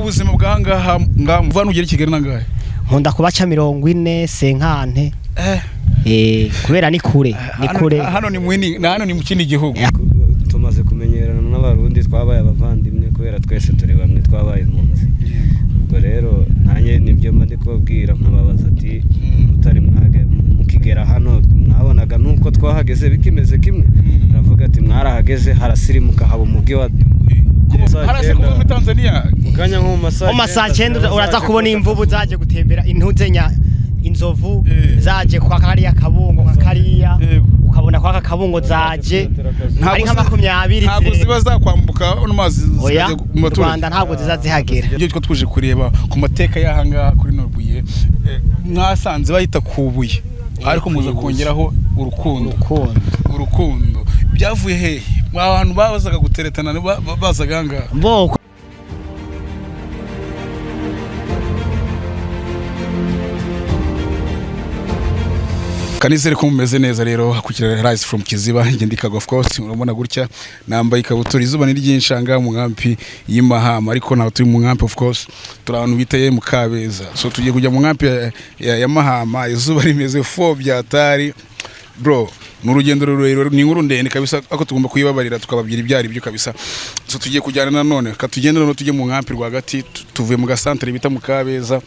ubuzima bw'ahangaha muvana ugera Kigali nangahe nkunda kubaca 40 senkante kubera ni kure hano ni mwini na hano ni mu kindi gihugu tumaze kumenyerana n'abarundi twabaye abavandimwe kubera twese turi bamwe twabaye impunzi ubwo rero nanye nibyo mandi kubabwira nkababaza ati utari mwage mukigera hano mwabonaga nuko twahageze bikimeze kimwe aravuga ati mwarahageze harasirimuka haba umugi wa harase kuva muri Tanzania mukanya nko mu masaha 9 uraza kubona imvubu zaje gutembera intuzenya inzovu zaje kwa kariya kabungo kakariya ukabona kwa kabungo zaje ari nka 20 ntabwo ziba zakwambuka no mazi mu Rwanda ntabwo zizazihagera ibyo twa tuje kureba ku mateka y'ahanga kuri Norbuye mwasanze bahita kubuye ariko muza kongeraho urukundo byavuye hehe abantu bazaga guteretana bazaga hanga boko kanizere ko mumeze neza rero hakukira Rise from Kiziba ngendikaga of course urabona gutya nambaye ikabutura izuba ni ryinshanga mu nkampi y'Imahama ariko naho turi mu nkampi of course turi abantu bitaye mu Kabeza so tugiye kujya mu nkampi ya Mahama izuba rimeze fo byatari bro n'urugendo rurerure ni inkuru ndende kabisa ako tugomba kuyibabarira tukababwira ibyari byo kabisa so tugiye kujyana nanone katugenda none tujye mu nkampi rwagati tuvuye mu gasantere bita mu Kabeza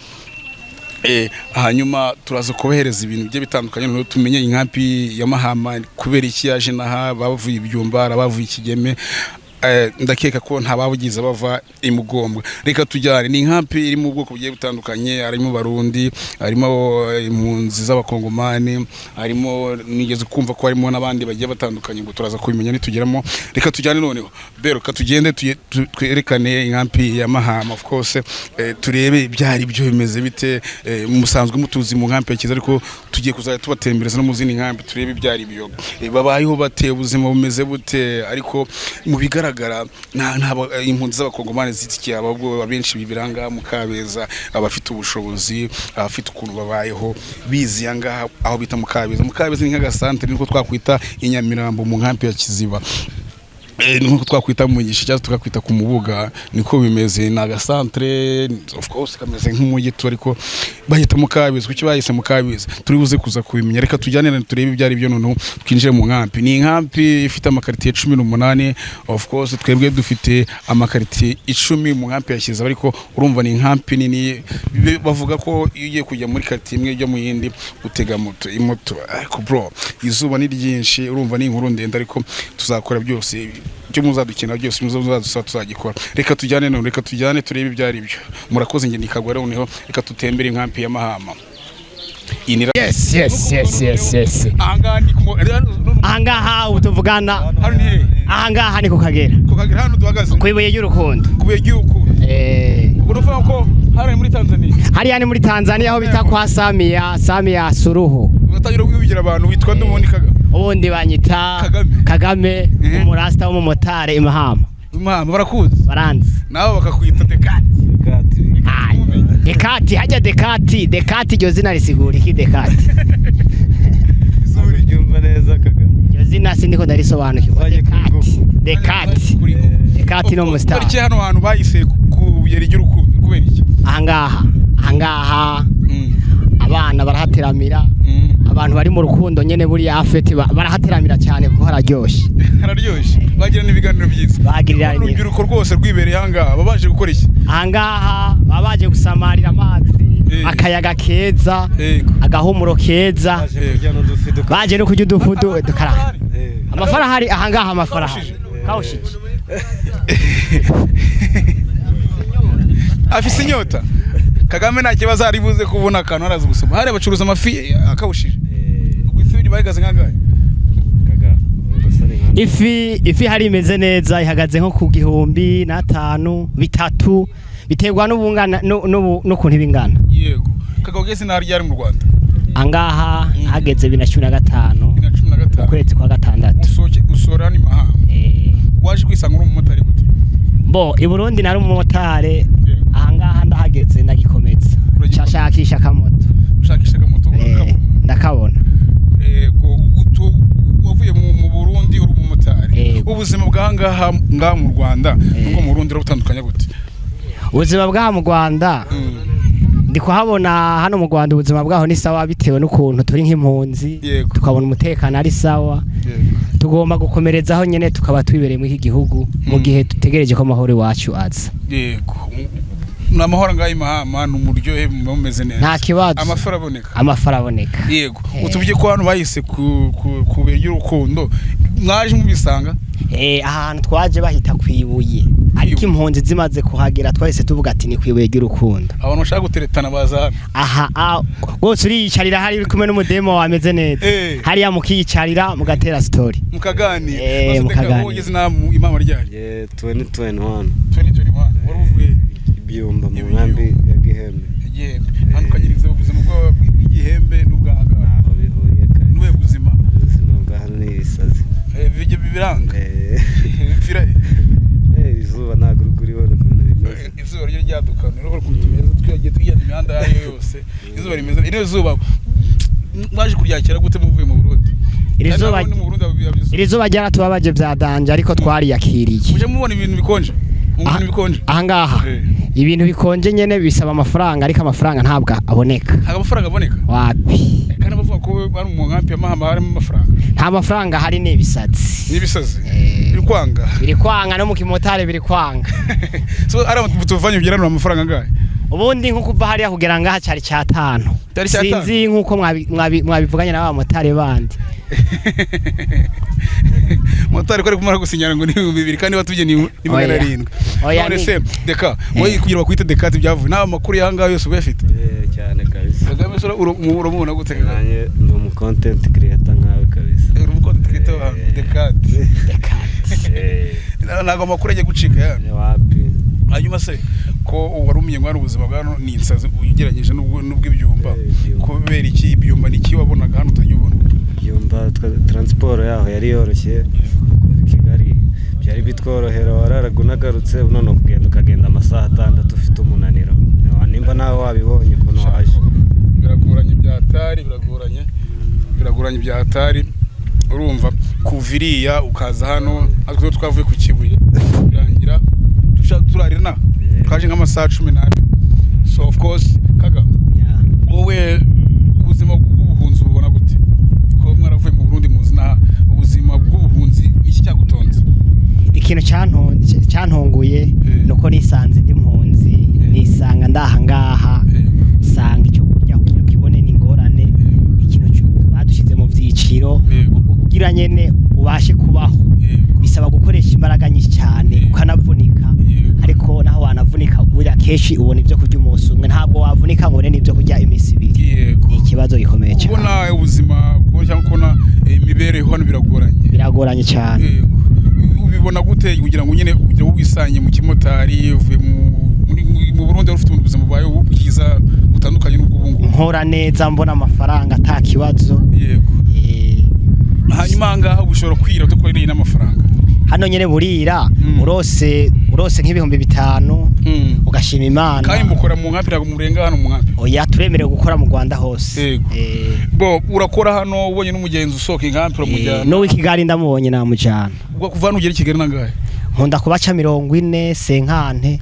hanyuma turaza kubahereza ibintu bye bitandukanye no tumenye inkampi ya Mahama kubera iki yaje naha bavuye ibyumba bavuye ikigeme ndakeka ko ntababugize bava imugombwa reka tujyane ni inkampi iri mu bwoko bugiye butandukanye harimo barundi harimo impunzi z'abakongomani harimo nigeze kumva ko harimo nabandi bagiye batandukanye ngo turaza kubimenya nitugeramo reka tujyane noneho bero katugende twerekane inkampi ya Mahama of course turebe ibyari byo bimeze bite musanzwe mutuzi mu nkampi ya Kiza ariko tugiye kuzajya tubatembereza no mu zindi nkampi turebe ibyari byo babayeho bate ubuzima bumeze bute ariko mu bigaragara impunzi z'abakongomani zitikiye ababwo abenshi bibiranga mu Kabeza abafite ubushobozi abafite ukuntu babayeho bizi yanga aho bita mu Kabeza ni nk'agasantere niko twakwita inyamirambo mu nkampi ya Kiziba nuko twakwita mu gisha cyangwa tukakwita ku mubuga niko bimeze na gasantre of course kameze nk'umujyi ariko bahita mu Kabeza kuki bahise mu Kabeza turi buze kuza kubimenya reka tujyane na turebe ibyari byo none twinjire mu nkampi ni inkampi ifite amakaritiye 18 of course twebwe dufite amakaritiye 10 mu nkampi ya Kiza ariko urumva ni inkampi nini bavuga ko iyo ugiye kujya muri karitiye imwe ujya mu yindi utega imoto ariko bro izuba ni ryinshi urumva ni inkuru ndende ariko tuzakora byose cyo muzadukina byose muzadusaba tuzagikora reka tujyane none reka tujyane turebe ibyari byo murakoze nge nikagwara noneho reka tutembere inkampi ya Mahama yes ahangaha utuvugana ahangaha ni ku Kagera hano duhagaze kubibuye y'urukundo uruvuga ko hari muri Tanzania hari muri Tanzania aho bita kwa Samia Suluhu utagira kwibigira abantu witwa ndumundi ubundi banyita Kagame umurasta wo mu motare Imahama barakuzi baranzi naho bakakwita Dekati hajya Dekati iryo zina risigura iki Dekati Sorry byumva neza Kagame iryo zina sindiko ndarisobanukirwa Dekati no mustar iki hano hantu bayise ku yeri ry'urukundo kubera iki ahangaha abana barahateramira abantu bari mu rukundo nyene buri afeti barahateramira cyane kuko hararyoshye bagira n'ibiganiro byiza bagirira urubyiruko rwose rwibereye ahangaha babaje gukora iki ahangaha babaje gusamarira amazi akayaga keza agahumuro keza baje no kujya udufudu dukara amafara hari ahangaha amafara kawushiki afise inyota Kagame nta kibazo ari buze kubona akantu arazi gusoma hari abacuruza amafi akawushije ifi bayagaze nkangaye ifi hari imeze neza ihagaze nko ku 1500 bitatu biterwa n'ubungana no kuntu ibingana yego Kagogesi nari yari mu Rwanda angaha hageze 2015 ukwezi kwa gatandatu usora ni Mahama waje kwisanga uri umumotari gute bo i Burundi nari umumotari ahangaha ndahageze ndagikomeza cyashakisha akamoto ndakabona wavuye mu Burundi uri umumotari ubuzima bw'ahangaha mu Rwanda nuko mu Burundi urabutandukanya gute ubuzima bwaha mu Rwanda ndi kuhabona hano mu Rwanda ubuzima bwaho ni sawa bitewe n'ukuntu turi nk'impunzi tukabona umutekano ari sawa tugomba gukomerezaho nyene tukaba twibereye mu iki gihugu mu gihe tutegereje ko amahoro iwacu aza yego namahoro ngayi Mahama n'umuryohe mumeze neza nta kibazo amafara aboneka yego utubye ko hano bahise kubera y'urukundo mwaje mubisanga ahantu twaje bahita kwibuye ariko impunzi zimaze kuhagera twahise tuvuga ati ni kwibuye y'urukundo abantu bashaka guteretana baza aha gose uriyicarira hari uri kumwe n'umudemo wameze neza hariya mukiyicarira mugatera story mukaganira mugeze na imama ryari 2021 wari uvuye ibyumba mu nkambi ya Gihembe hano kanyirize ubuzima bw'Igihembe n'ubwaga aho bihuye kandi n'uwe buzima bwa hano isazi bije bibiranga fira izuba ntago rukuriho n'ukuntu bimeze izuba ryo ryadukana rero kutumeza twiyagiye tugenda imihanda yayo yose izuba rimeze ino zuba mwaje kuryakira gute muvuye mu Burundi iri zuba ryaratubabaje byadanje ariko twariyakiriye muje mubona ibintu bikonje ahangaha ibintu bikonje nyene bisaba amafaranga ariko amafaranga ntabwo aboneka amafaranga aboneka wapi kandi bavuga ko bari mu nkampi ya Mahama harimo amafaranga nta mafaranga hari n'ibisazi biri kwanga no mu kimotare biri kwanga so ara mutuvanye byeranura amafaranga ngahe ubundi nko kuva hariya kugera ngaha cyari 5 sinzi nkuko mwabivuganye na abamotare bandi motari ko ari kumara gusinyana ngo ni 200 kandi batuje ni 700 none se deka wowe kugira bakwite dekati byavuye nta makuru yanga yose ubefite cyane kabisa Kagame sura urumubona gute nanye ndi mu content creator nkawe kabisa uri mu content creator dekati ntago makuru agiye gucika yana wapi hanyuma se ko warumiye ngwana ubuzima bwa ni insazi ugeranyije n'ubw'ibyumba kubera iki ibyumba ni ki wabonaga hano utanyubona ibyumba transport yaho yari yoroshye Kigali byari bitworohera wararagunagarutse none ukagenda amasaha 6 ufite umunaniro nimba nawe wabibonye kuno waje biragoranye byatari urumva kuviriya ukaza hano azwe twavuye ku Kibuye birangira turarina twaje nk'amasaha 12 so of course Kagame wowe ubuzima bw'ubuhunzi bubona gute ko mwaravuye mu Burundi muzina ubuzima bw'ubuhunzi iki cyagutonze ikintu cyantonguye nuko nisanze ndi mpunzi nisanga ndahangaha sanga icyo kurya kibone n'ingorane ikintu badushize mu vyiciro kugira nyene ubashe kubaho bisaba gukoresha imbaraga nyinshi cyane ukanavunika ariko naho wanavunika buri keshi ubona ibyo kurya umunsi umwe ntabwo wavunika ngo n'ibyo kurya imisi ibiri ikibazo gikomeye cyane ubona ubuzima cyangwa kubona imibereho hano biragoranye cyane ubibona gute kugira ngo nyine ujye wisanye mu kimotari uvuye mu Burundi ufite ubuzima bwawe bwiza butandukanye n'ubw'ubungu nkora neza mbona amafaranga atakibazo yego hanyuma ngaha ushobora kwira tukoreye n'amafaranga hano nyene burira urose nk'ibihumbi 5 ugashima Imana kandi mukora mu nkampi ntago murenga hano mu nkampi oya turemerewe gukora mu Rwanda hose bo urakora hano ubonye n'umugenzi usoka inkampi uramujyana no w'Ikigali ndamubonye namujyana ubwo kuva hano ugera Kigali nangahe nkunda kubaca 40 senkante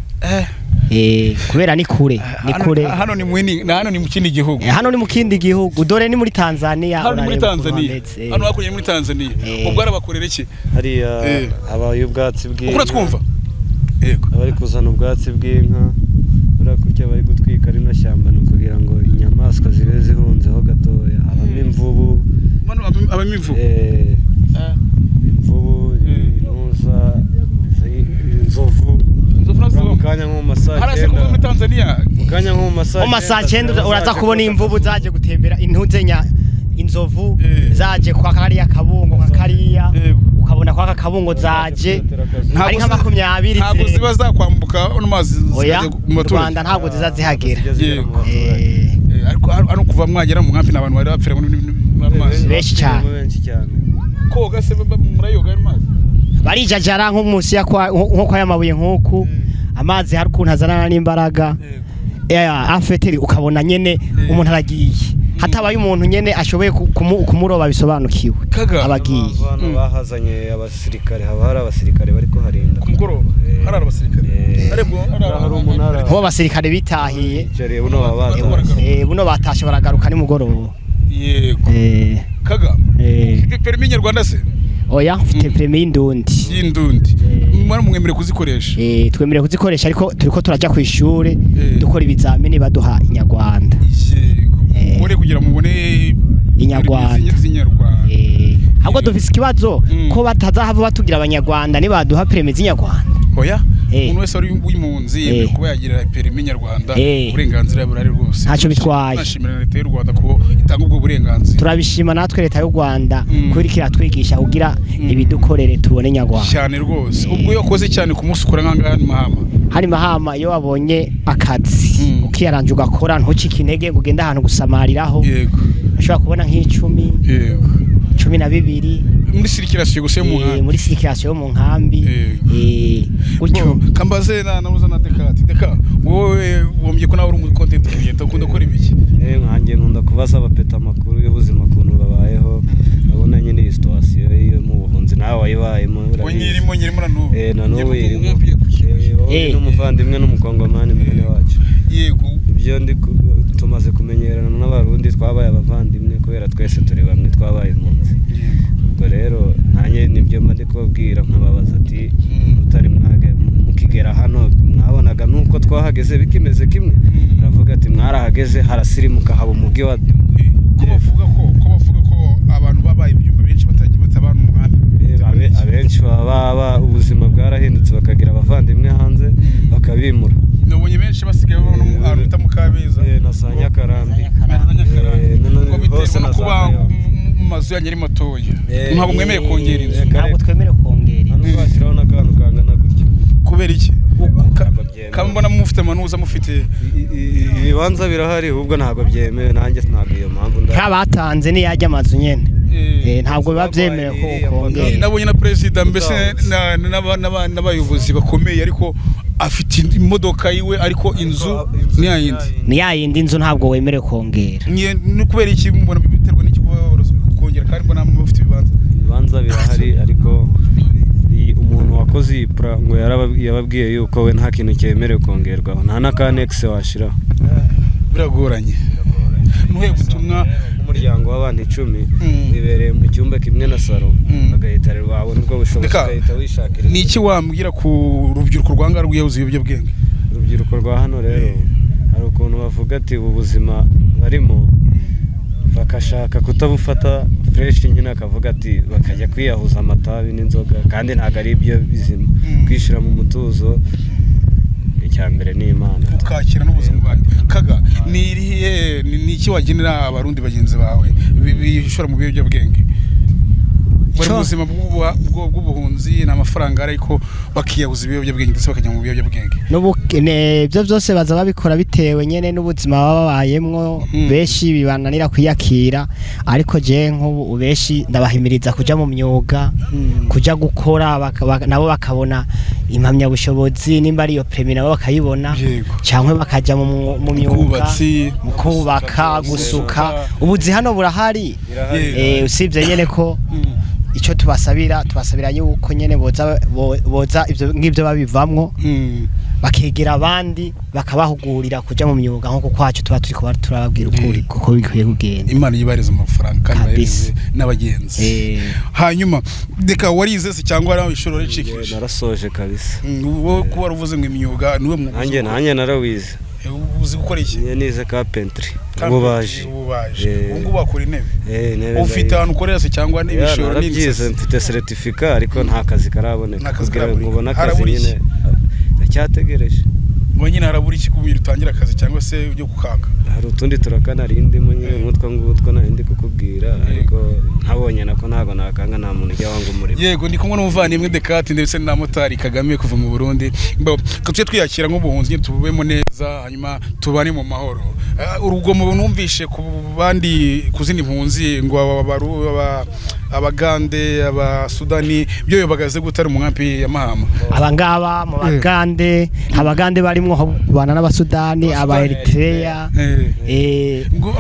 kubera ni kure hano ni mu kindi gihugu hano ni mu kindi gihugu dore ni muri Tanzania hano hakurya muri Tanzania ubwo arabakorera iki hariya abaye ubwatsi bw'inka ukura twumva yego abari kuzana ubwatsi bw'inka urakurya bari gutwika rino shyamba no kugira ngo inyamaswa zibe zihunzeho gatoya abamo imvubu imvubu intuza inzovu mukanya nko mu masaha 9 muri Tanzania mukanya nko mu masaha 9 uraza kubona imvubu zaje gutembera intuzenya inzovu zaje kwa kariya kabungo kakariya ukabona kwa kabungo zaje ari nka 20 ntabwo ziba zakwambuka no mazi mu Rwanda ntabwo ziza zihagera ariko ano kuva mwagera mu nkampi nabantu bari bapfira muri mazi benshi cyane koga se murayoga mazi barijajara nko munsi nko kwa yamabuye nkuku amazi hari ukuntu azanana n'imbaraga afeteri ukabona nyene umuntu aragiye hatabaye umuntu nyene ashoboye kumuroba bisobanukiwe abagiye abantu bahazanye abasirikare haba hari abasirikare bariko harinda ku mugoroba hari abasirikare arebwo hari umunara abo basirikare bitahiye buno batashe baragaruka ni mugoroba yego kaga ufite permis nyarwanda se oya mfite permis y'indundi mwana mwemere kuzikoresha twemere kuzikoresha ariko turiko turaja ku ishure dukora ibizamini baduha inyarwanda muri kugira mubone inyarwanda ahubwo dufise ikibazo ko batazahava batugira abanyarwanda nibaduha permis z'inyarwanda oya umuntu wese ari w'impunzi yemerewe kuba yagira permis nyarwanda uburenganzira burari rwose ntacyo bitwaye nashimira leta y'u Rwanda ko itanga ubwo burenganzira turabishima natwe leta y'u Rwanda kuri kiratwigisha kugira ibidukorere tubone nyarwanda cyane rwose ubwo yokoze cyane ku munsi ukora nkanga hani mahama iyo wabonye akazi ukiyaranje ugakora ntucike intege ngo ugende ahantu gusamariraho yego ashobora kubona nk'icumi yego 12 muri circulation gusa yo mu nkambi muri circulation yo mu nkambi gutyo kambaze namuza na Deka wowe wombye ko nawe uri mu content creator ukunda gukora ibiki nkanjye nkunda kubaza abapeta amakuru y'ubuzima kuntu babayeho abona nyine situation yo mu buhunzi nawe wayibayemo nyirimo na n'ubu na n'ubu n'umuvandimwe n'umukongomani mwene wacu yego ibyo ndi tumaze kumenyerana n'abarundi twabaye abavandimwe kubera twese turi bamwe twabaye impunzi ubwo rero nanjye nibyo ndi kubabwira nkababaza ati utari mukigera hano mwabonaga nuko twahageze bikimeze kimwe aravuga ati mwarahageze harasirimuka haba umugi wa ko bavuga ko abantu babaye ibyumba benshi batabana umuhanda abenshi baba ubuzima bwarahindutse bakagira abavandimwe hanze bakabimura nabonye benshi basigaye babona mu hantu bita mu Kabeza na Sanyakarambi hose no kuba mu mazu yanyiri matoya ntabwo mwemeye kongera inzu ntabwo twemere kongera hano bashyiraho n'akantu kangana gutya kubera iki kambona mufite manuza mufite ibibanza birahari ubwo ntabwo byemewe nanjye ntabwo iyo mpamvu ntabatanze niyajya amazu nyene ntabwo biba byemewe ko ukongera nabonye na president mbese n'abayobozi bakomeye ariko afite imodoka yiwe ariko inzu ni yayindi inzu ntabwo wemere kongera ni kubera iki mbona biterwa n'iki kongera kandi mbona mufite ibibanza birahari ariko umuntu wakoze iyi pra ngo yababwiye yuko we nta kintu cyemerewe kongerwaho nta n'akanexe washiraho biragoranye nuhe gutumwa umuryango w'abantu 10 bibereye mu cyumba kimwe na salo bagahita babona ubwo bushobozi bagahita wishakira ni iki wambwira ku rubyiruko rwanga rwiyahuza ibiyobyabwenge urubyiruko rwa hano rero hari ukuntu bavuga ati ubu buzima barimo bakashaka kutabufata fresh nyine akavuga ati bakajya kwiyahuza amatabi n'inzoga kandi ntago ari ibyo bizima kwishira mu mutuzo icyambere ni Imana ukakira n'ubuzima bwawe kaga ni iki wagenera abarundi bagenzi bawe bishora mu biyobyabwenge bari ubuzima bw'ubuhunzi n'amafaranga ariko bakiyahuza ibiyobyabwenge ndetse bakajya mu biyobyabwenge ibyo byose baza babikora bitewe nyene n'ubuzima babayemwo benshi bibananira kwiyakira ariko je nk'ubu benshi ndabahimiriza kuja mu myuga kuja gukora nabo bakabona impamya bushobozi nimba ari iyo premi nabo bakayibona cyangwa bakaja mu myuga mu kubaka gusuka ubuzi hano burahari usibye nyene ko icyo tubasabira yuko nyene boza ibyo ngibyo babivamwo bakegera abandi bakabahugurira kuja mu myuga nko kwacu tuba turi kuba turababwira uko bikwiye kugenda Imana yibariza amafaranga kandi bayirize n'abagenzi hanyuma Deka warize se cyangwa ari ishoro ricikije narasoje kabisa wowe kuba ruvuze ngo imyuga niwe mu nanjye narawize uzi gukora iki nize carpentry ububaji ubwo bakora intebe ufite ahantu ukorera se cyangwa n'ibishoro n'inzu mfite certificate ariko nta kazi karaboneka kugira ngo ubone akazi nyine cyategereje ngo nyine harabura iki kubira utangira akazi cyangwa se ujye kukanga hari utundi turakana rindimo nyine ngutwa narindi kukubwira ariko ntabonye nako ntago nakanga nta muntu ujya wanga umurimo yego ndi kumwe n'umuvandimwe Dekati ndetse na Motari Kagame kuva mu Burundi tujye twiyakira nk'ubuhunzi tububemo neza hanyuma tubane mu mahoro urugomo numvishe ku bandi kuzindi mpunzi ngo abagande abasudani byo bibagaze gutari mu nkampi ya Mahama abangaba mu bagande abagande barimo bana n'abasudani aba Eritrea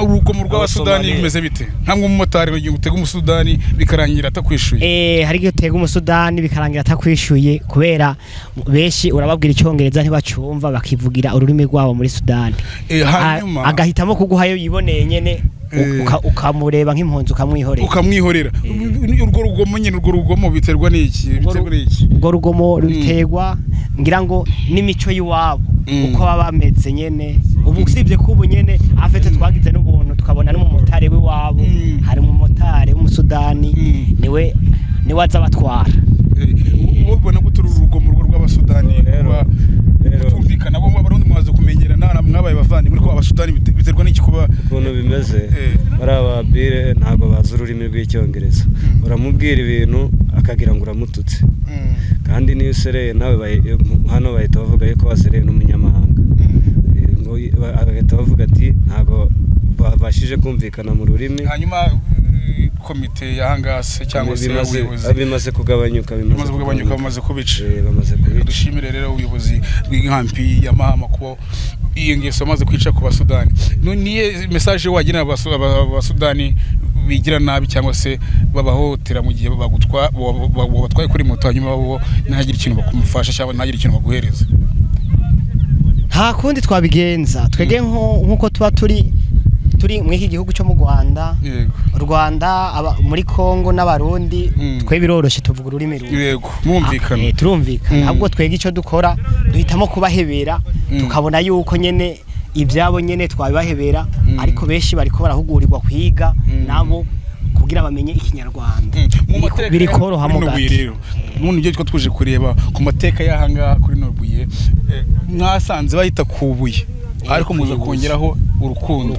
urugomo rw'abasudani bimeze bite nkamwe umumotari ugiye gutega umusudani bikarangira atakwishuye hari gutega umusudani bikarangira atakwishuye kubera benshi urababwira icyongereza ntibacumva bakivugira ururimi rwabo muri Sudani hanyuma agahitamo kuguhayo yiboneye nyene ukamureba nk'impunzi ukamwihorera urwo rugomo nyine urwo rugomo biterwa n'iki urwo rugomo biterwa ngira ngo n'imico y'iwabo uko baba bameze nyene ubu usibye ko ubu nyene afite twagize n'ubuntu tukabona n'umumotari w'iwabo hari umumotari w'umusudani niwe aza batwara ubona guturu urugomo rw'abasudani tumvikana bo barundi mumaze kumenyerana mwabaye bavandi muri ko abasudani biterwa n'iki kuba ukuntu bimeze barababire ntago bazi ururimi rw'icyongereza uramubwira ibintu akagira ngo uramututse kandi niyo usereye nawe hano bahita bavuga yuko wasereye n'umunyamahanga ngo bagahita bavuga ati ntago babashije kumvikana mu rurimi hanyuma komite yahangase cyangwa se ubuyobozi bimaze kugabanyuka bamaze kubica dushimire rero ubuyobozi bw'inkampi ya Mahama ko iyo ngeso amaze kwica ku basudani niye message wagira abasudani bigira nabi cyangwa se babahotera mu gihe batwaye kuri moto hanyuma bo ntagira ikintu bakumufasha cyangwa ntagira ikintu baguhereza nta kundi twabigenza twege nkuko tuba turi muri iki gihugu cyo mu Rwanda Rwanda muri Kongo n'abarundi twe biroroshe tuvuga ururimi rumwe yego mwumvikana turumvikana ahubwo twege icyo dukora duhitamo kubahebera tukabona yuko nyene ibyabo nyene twabibahebera ariko benshi bariko barahugurirwa kwiga nabo kugira bamenye ikinyarwanda biri koroha mu gato none ibyo twatuje kureba ku mateka y'ahanga kuri Norbuye mwasanze bahita kubuye ariko muza kongeraho urukundo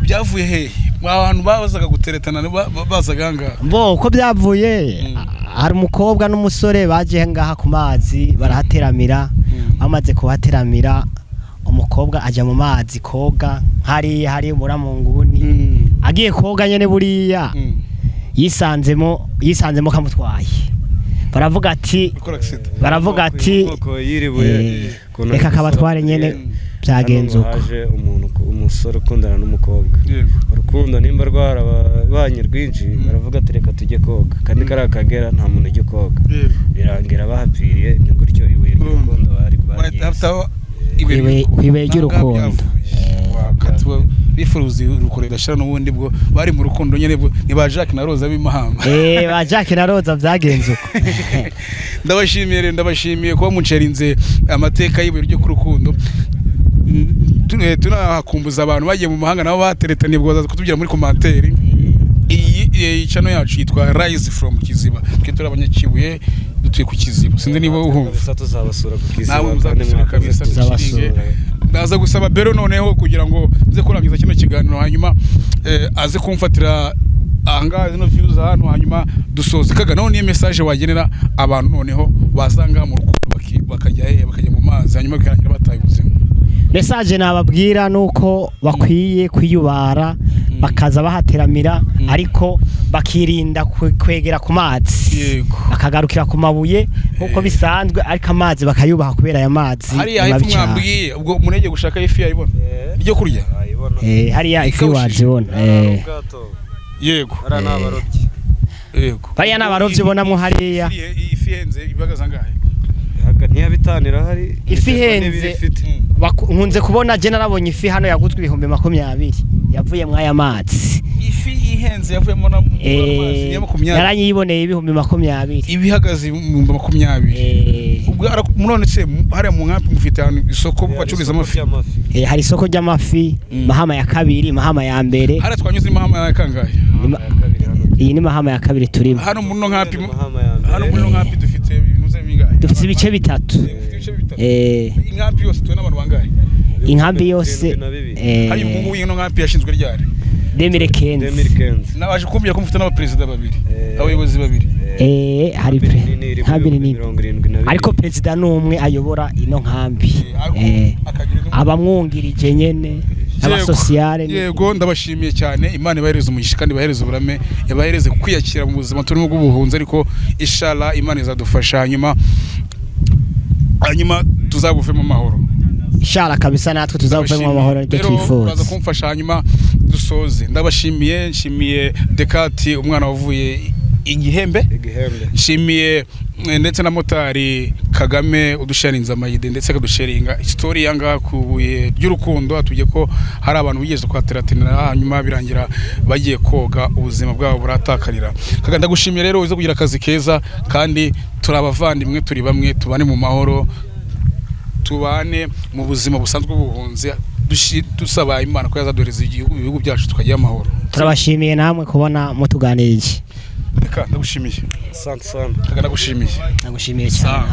byavuye hehe abantu bazaga guteretana bazaga ngaha uko byavuye hari umukobwa n'umusore baje ngaha ku mazi barahateramira bamaze kuhateramira umukobwa ajya mu mazi koga hari muramunguni agiye koga nyene buriya yisanzemo kamutwaye baravuga ati reka kabatware nyene byagenze uko umusore ukundana n'umukobwa urukundo nimba rwarabanye rwinshi baravuga ati reka tujye koga kandi kari akagera nta muntu ujya koga birangira bahapfiriye ni gutyo ibuye ry'urukundo ibuye ry'urukundo bifuruzi urukorera shara n'ubundi bwo bari mu rukundo nyene ni ba Jacques na Rosa b'Imahama ba Jacques na Rosa byagenze uko ndabashimiye kuba muncerinze amateka y'ibuye ryo ku rukundo tunahakumbuza abantu bagiye mu mahanga nabo bateretanye bwo kutubwira muri commentaire iyi channel yacu yitwa Rise from Kiziba twe turi abanyakibuye dutuye ku Kiziba sinzi niba uhumva tuzabasura ku Kiziba nabo muzabasura kabisa ndaza gusaba Bero noneho kugira ngo nze kurangiza kino kiganiro hanyuma aze kumfatira ahangaha no views hano hanyuma dusoze kaga none ni message wagenera abantu noneho bazanga mu rukundo bakajya mu mazi hanyuma bikarangira bataye ubuzima message nababwira nuko bakwiye kwiyubara bakaza bahateramira ariko bakirinda kwegera ku mazi bakagarukira ku mabuye nkuko bisanzwe ariko amazi bakayubaha kubera aya mazi hariya ifu mwambwiye ubwo umunege gushaka ifi yayibona ryo kurya hariya ifi wazibona yego ara nabarobyi bariya nabarobyi bonamwe hariya ifi henze ibagaza ngahe ntiyabitanira hari ifi henze nkunze kubona je narabonye ifi hano yaguzwe 2020 yavuye mwaya mazi ifi ihenze yavuyemo na mazi ya 20 yaranyiboneye 2020 ibihagaze 20 ubwo none se hari mu nkampi mufite isoko bacuruza amafi hari isoko ry'amafi Mahama ya kabiri Mahama ya mbere hari twanyuze Mahama ya kangahe iyi ni Mahama ya kabiri turimo hano mu nkampi dufite ibintu z'ibingahe dufite ibice bitatu inkampi yose twe n'abantu bangahe inkampi yose hari umuhungu w'ino nkampi yashinzwe ryari 2015 nabaje kumbira ko mufite n'abaperezida babiri abayobozi babiri hari nkambi ariko perezida n'umwe ayobora ino nkambi abamwungirije nyene n'abasosiyale. Yego ndabashimiye cyane, Imana ibahereze umugisha kandi ibahereze uburame, ibahereze kwiyakira mu buzima turimo bw'ubuhunzi, ariko inshallah Imana izadufasha hanyuma tuzabuvemo amahoro. Inshallah kabisa, natwe tuzavemo amahoro ryo twifuza. Uraza kumfasha hanyuma dusoze. Ndabashimiye, nshimiye Dekati umwana wavuye igihembe, nshimiye ndetse na motari Kagame udusharinza amayide ndetse kadusharinga story yanga kubuye ry'urukundo, atuje ko hari abantu bigeze kwateratenera hanyuma birangira bagiye koga ubuzima bwabo buratakarira. Kaga ndagushimiye rero uze kugira akazi keza, kandi turabavandimwe, turi bamwe, tubane mu mahoro, tubane mu buzima busanzwe bw'ubuhunzi, dusaba Imana ko yazadoreza ibihugu byacu tukagira amahoro. Turabashimiye namwe kubona mutuganirije. Reka ndagushimiye. Asante sana. Ndagushimiye. Ndagushimiye cyane.